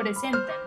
presentan.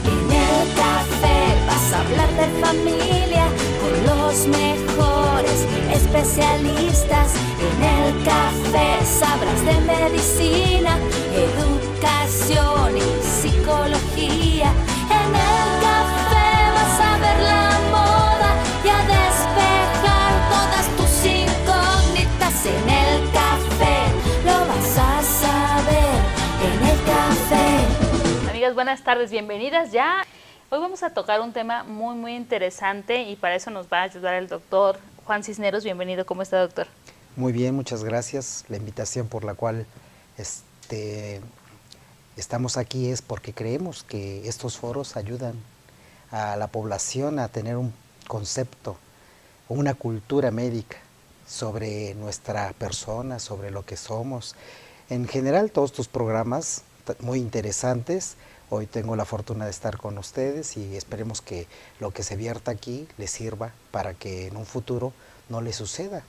En el café vas a hablar de familia con los mejores especialistas. En el café sabrás de medicina, educación y psicología. En el café vas a ver la moda y a despejar todas tus incógnitas. En el café lo vas a saber. En el café. Amigas, buenas tardes, bienvenidas ya. Hoy vamos a tocar un tema muy interesante y para eso nos va a ayudar el doctor Juan Cisneros. Bienvenido, ¿cómo está, doctor? Muy bien, muchas gracias. La invitación por la cual estamos aquí es porque creemos que estos foros ayudan a la población a tener un concepto, una cultura médica sobre nuestra persona, sobre lo que somos. En general, todos tus programas muy interesantes. Hoy tengo la fortuna de estar con ustedes y esperemos que lo que se vierta aquí les sirva para que en un futuro no les suceda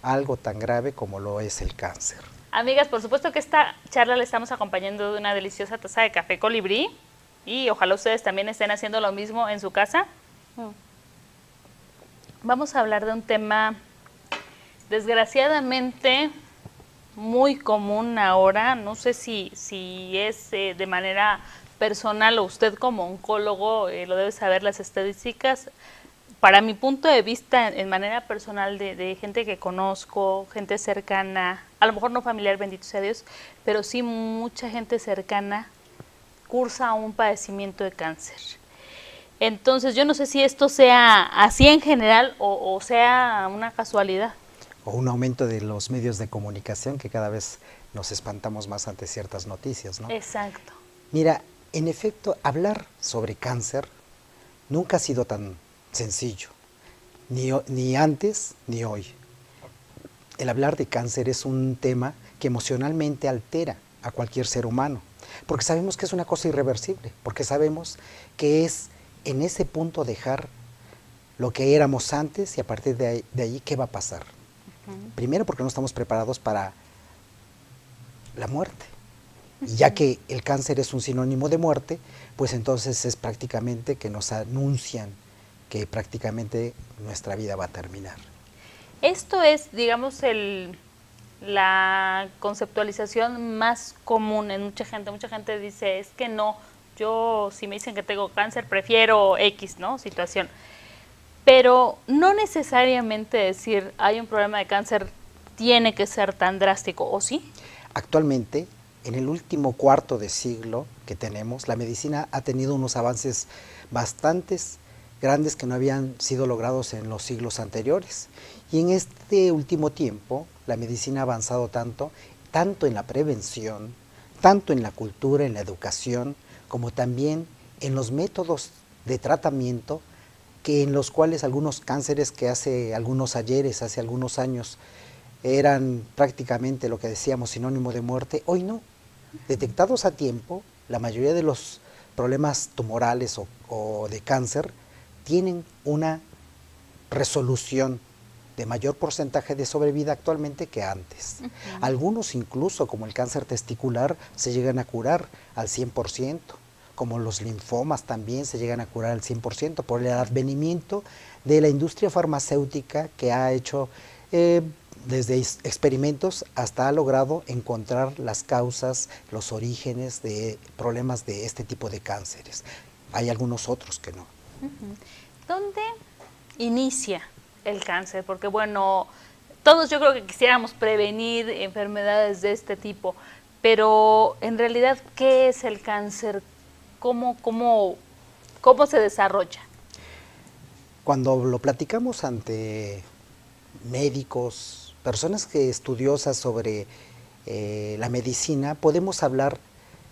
algo tan grave como lo es el cáncer. Amigas, por supuesto que esta charla le estamos acompañando de una deliciosa taza de café colibrí y ojalá ustedes también estén haciendo lo mismo en su casa. Vamos a hablar de un tema desgraciadamente muy común ahora. No sé si es de manera personal o usted como oncólogo lo debe saber, las estadísticas. Para mi punto de vista, en manera personal, de gente que conozco, gente cercana, a lo mejor no familiar, bendito sea Dios, pero sí mucha gente cercana cursa un padecimiento de cáncer. Entonces, yo no sé si esto sea así en general o sea una casualidad. O un aumento de los medios de comunicación que cada vez nos espantamos más ante ciertas noticias, ¿no? Exacto. Mira, en efecto, hablar sobre cáncer nunca ha sido tan sencillo, ni antes ni hoy. El hablar de cáncer es un tema que emocionalmente altera a cualquier ser humano, porque sabemos que es una cosa irreversible, porque sabemos que es en ese punto dejar lo que éramos antes y a partir de ahí ¿qué va a pasar? Primero porque no estamos preparados para la muerte. Y ya que el cáncer es un sinónimo de muerte, pues entonces es prácticamente que nos anuncian que prácticamente nuestra vida va a terminar. Esto es, digamos, la conceptualización más común en mucha gente. Mucha gente dice, es que no, yo si me dicen que tengo cáncer, prefiero X, ¿no? Situación. Pero no necesariamente decir, hay un problema de cáncer, tiene que ser tan drástico, ¿o sí? Actualmente, en el último cuarto de siglo que tenemos, la medicina ha tenido unos avances bastante grandes que no habían sido logrados en los siglos anteriores. Y en este último tiempo, la medicina ha avanzado tanto en la prevención, tanto en la cultura, en la educación, como también en los métodos de tratamiento, que en los cuales algunos cánceres que hace algunos ayeres, hace algunos años, eran prácticamente lo que decíamos sinónimo de muerte, hoy no. Detectados a tiempo, la mayoría de los problemas tumorales o de cáncer tienen una resolución de mayor porcentaje de sobrevida actualmente que antes. Algunos incluso, como el cáncer testicular, se llegan a curar al 100%, como los linfomas también se llegan a curar al 100%, por el advenimiento de la industria farmacéutica que ha hecho desde experimentos hasta ha logrado encontrar las causas, los orígenes de problemas de este tipo de cánceres. Hay algunos otros que no. ¿Dónde inicia el cáncer? Porque bueno, todos yo creo que quisiéramos prevenir enfermedades de este tipo, pero en realidad, ¿qué es el cáncer? ¿Cómo se desarrolla? Cuando lo platicamos ante médicos, personas que estudiosas sobre la medicina, podemos hablar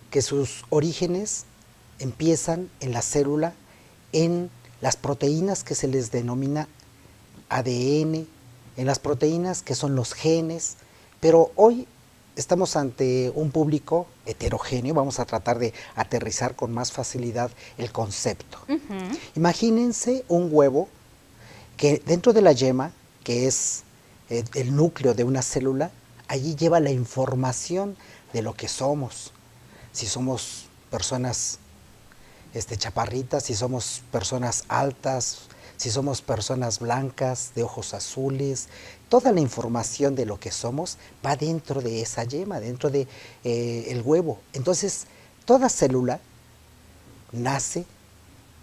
que sus orígenes empiezan en la célula, en las proteínas que se les denomina ADN, en las proteínas que son los genes, pero hoy estamos ante un público heterogéneo, vamos a tratar de aterrizar con más facilidad el concepto. Imagínense un huevo que dentro de la yema, que es el núcleo de una célula, allí lleva la información de lo que somos. Si somos personas chaparritas, si somos personas altas, si somos personas blancas, de ojos azules, toda la información de lo que somos va dentro de esa yema, dentro de el huevo. Entonces, toda célula nace,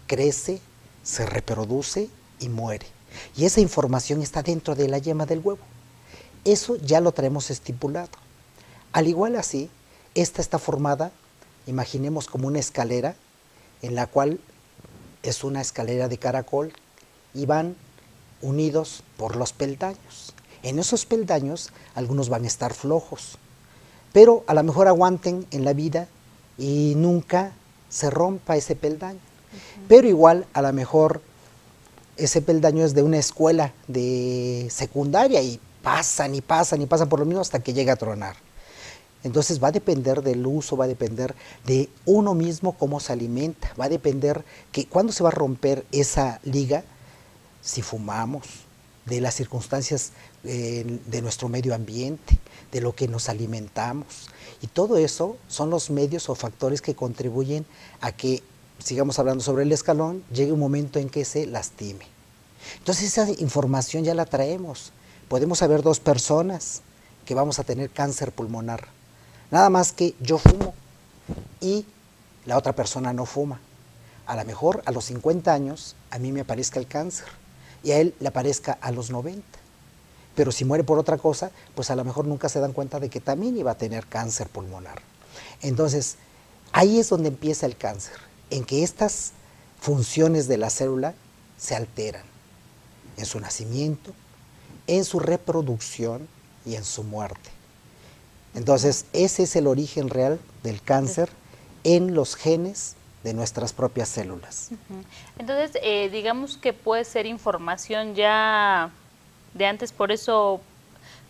crece, se reproduce y muere. Y esa información está dentro de la yema del huevo. Eso ya lo traemos estipulado. Al igual así, esta está formada, imaginemos como una escalera, en la cual es una escalera de caracol y van unidos por los peldaños. En esos peldaños algunos van a estar flojos, pero a lo mejor aguanten en la vida y nunca se rompa ese peldaño. Pero igual a lo mejor ese peldaño es de una escuela de secundaria y pasan y pasan y pasan por lo mismo hasta que llega a tronar. Entonces va a depender del uso, va a depender de uno mismo cómo se alimenta, va a depender que cuándo se va a romper esa liga, si fumamos, de las circunstancias de nuestro medio ambiente, de lo que nos alimentamos. Y todo eso son los medios o factores que contribuyen a que, sigamos hablando sobre el escalón, llegue un momento en que se lastime. Entonces esa información ya la traemos. Podemos haber dos personas que vamos a tener cáncer pulmonar. Nada más que yo fumo y la otra persona no fuma. A lo mejor a los 50 años a mí me aparezca el cáncer y a él le aparezca a los 90. Pero si muere por otra cosa, pues a lo mejor nunca se dan cuenta de que también iba a tener cáncer pulmonar. Entonces, ahí es donde empieza el cáncer, en que estas funciones de la célula se alteran en su nacimiento, en su reproducción y en su muerte. Entonces, ese es el origen real del cáncer en los genes de nuestras propias células. Entonces, digamos que puede ser información ya de antes, por eso,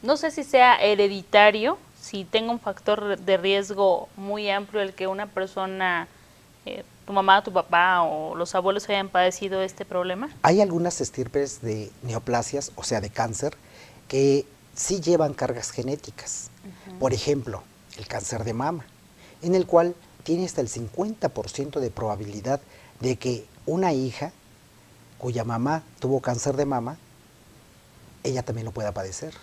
no sé si sea hereditario, si tenga un factor de riesgo muy amplio el que una persona, tu mamá, tu papá o los abuelos hayan padecido este problema. Hay algunas estirpes de neoplasias, o sea, de cáncer, que sí llevan cargas genéticas. Por ejemplo, el cáncer de mama, en el cual tiene hasta el 50% de probabilidad de que una hija cuya mamá tuvo cáncer de mama, ella también lo pueda padecer,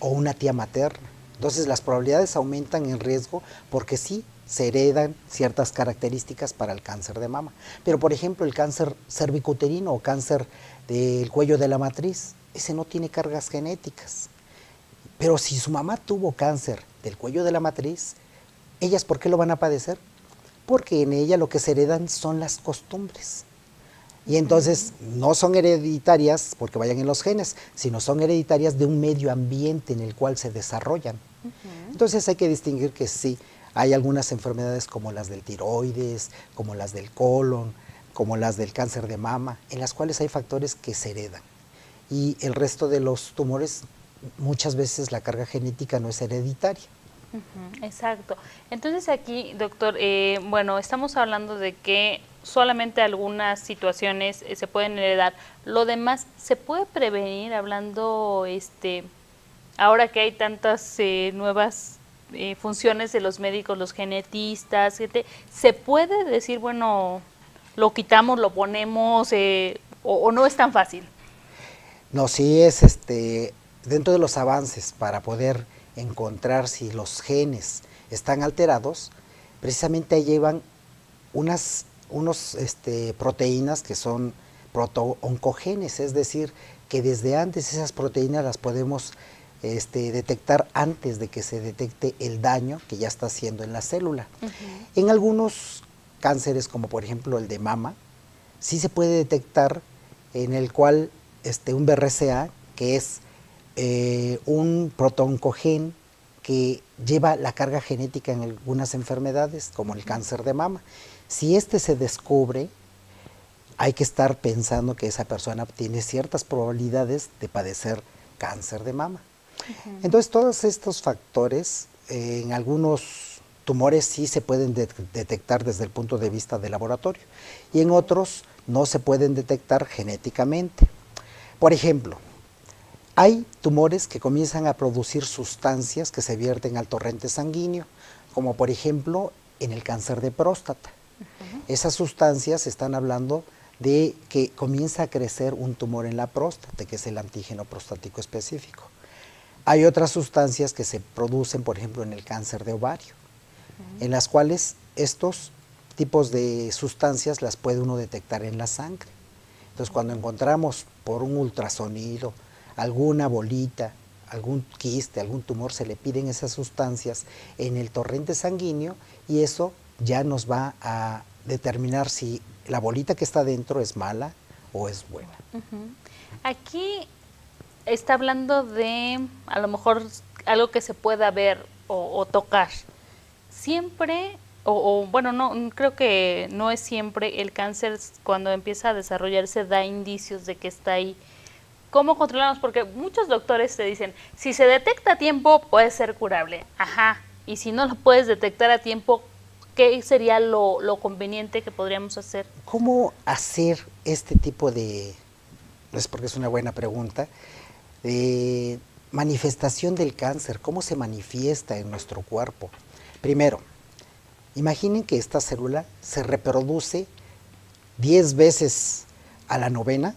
o una tía materna. Entonces las probabilidades aumentan en riesgo porque sí se heredan ciertas características para el cáncer de mama. Pero por ejemplo el cáncer cervicuterino o cáncer del cuello de la matriz, ese no tiene cargas genéticas. Pero si su mamá tuvo cáncer del cuello de la matriz, ¿ellas por qué lo van a padecer? Porque en ella lo que se heredan son las costumbres. Y entonces no son hereditarias porque vayan en los genes, sino son hereditarias de un medio ambiente en el cual se desarrollan. Entonces hay que distinguir que sí, hay algunas enfermedades como las del tiroides, como las del colon, como las del cáncer de mama, en las cuales hay factores que se heredan. Y el resto de los tumores, muchas veces la carga genética no es hereditaria. Exacto. Entonces aquí, doctor, bueno, estamos hablando de que solamente algunas situaciones se pueden heredar. Lo demás, ¿se puede prevenir hablando, ahora que hay tantas nuevas funciones de los médicos, los genetistas, se puede decir, bueno, lo quitamos, lo ponemos, o no es tan fácil? No, sí es dentro de los avances para poder encontrar si los genes están alterados, precisamente llevan unos proteínas que son proto-oncogenes, es decir, que desde antes esas proteínas las podemos detectar antes de que se detecte el daño que ya está haciendo en la célula. En algunos cánceres, como por ejemplo el de mama, sí se puede detectar en el cual un BRCA, que es un protooncogen que lleva la carga genética en algunas enfermedades, como el cáncer de mama. Si se descubre, hay que estar pensando que esa persona tiene ciertas probabilidades de padecer cáncer de mama. Entonces, todos estos factores, en algunos tumores sí se pueden detectar desde el punto de vista del laboratorio, y en otros no se pueden detectar genéticamente. Por ejemplo, Hay tumores que comienzan a producir sustancias que se vierten al torrente sanguíneo, como por ejemplo en el cáncer de próstata. Esas sustancias están hablando de que comienza a crecer un tumor en la próstata, que es el antígeno prostático específico. Hay otras sustancias que se producen, por ejemplo, en el cáncer de ovario, en las cuales estos tipos de sustancias las puede uno detectar en la sangre. Entonces, cuando encontramos por un ultrasonido alguna bolita, algún quiste, algún tumor, se le piden esas sustancias en el torrente sanguíneo y eso ya nos va a determinar si la bolita que está dentro es mala o es buena. Aquí está hablando de, a lo mejor, algo que se pueda ver o tocar. Siempre, bueno, no, creo que no es siempre, el cáncer cuando empieza a desarrollarse da indicios de que está ahí. ¿Cómo controlamos? Porque muchos doctores te dicen, si se detecta a tiempo puede ser curable. Ajá, y si no lo puedes detectar a tiempo, ¿qué sería lo conveniente que podríamos hacer? ¿Cómo hacer este tipo de, no es porque es una buena pregunta, de manifestación del cáncer? ¿Cómo se manifiesta en nuestro cuerpo? Primero, imaginen que esta célula se reproduce 10 veces a la novena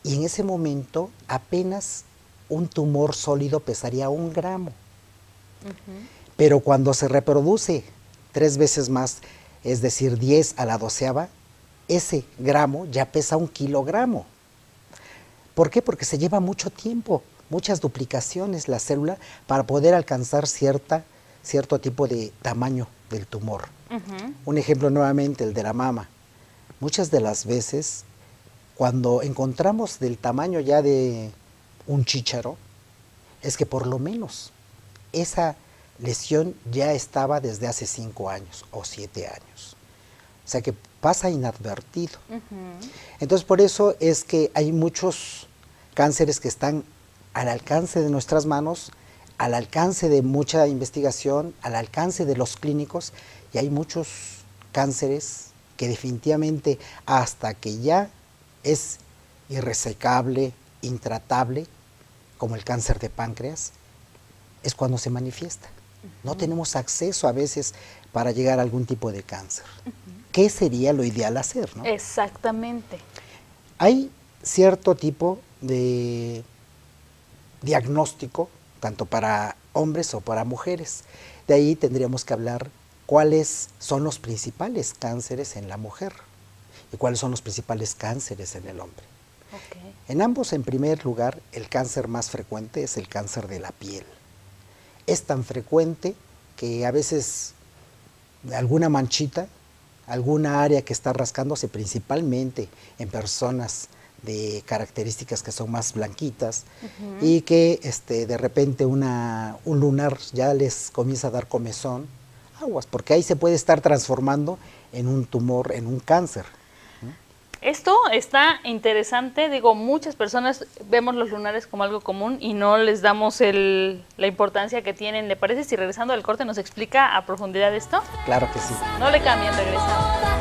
y en ese momento apenas un tumor sólido pesaría 1 gramo. Pero cuando se reproduce 3 veces más, es decir, 10 a la 12ª, ese gramo ya pesa 1 kilogramo. ¿Por qué? Porque se lleva mucho tiempo, muchas duplicaciones la célula para poder alcanzar cierto tipo de tamaño del tumor. Un ejemplo nuevamente, el de la mama. Muchas de las veces, cuando encontramos del tamaño ya de un chícharo, es que por lo menos esa lesión ya estaba desde hace 5 años o 7 años. O sea que pasa inadvertido. Entonces por eso es que hay muchos cánceres que están al alcance de nuestras manos, al alcance de mucha investigación, al alcance de los clínicos, y hay muchos cánceres que definitivamente hasta que ya es irresecable, intratable, como el cáncer de páncreas, es cuando se manifiesta. No tenemos acceso a veces para llegar a algún tipo de cáncer. ¿Qué sería lo ideal hacer, no? Exactamente. Hay cierto tipo de diagnóstico, tanto para hombres o para mujeres. De ahí tendríamos que hablar cuáles son los principales cánceres en la mujer y cuáles son los principales cánceres en el hombre. En ambos, en primer lugar, el cáncer más frecuente es el cáncer de la piel. Es tan frecuente que a veces alguna manchita, alguna área que está rascándose, principalmente en personas de características que son más blanquitas y que de repente un lunar ya les comienza a dar comezón, aguas, porque ahí se puede estar transformando en un tumor, en un cáncer. Esto está interesante, digo, muchas personas vemos los lunares como algo común y no les damos la importancia que tienen. ¿Le parece si regresando al corte nos explica a profundidad esto? Claro que sí. No le cambien, regresamos.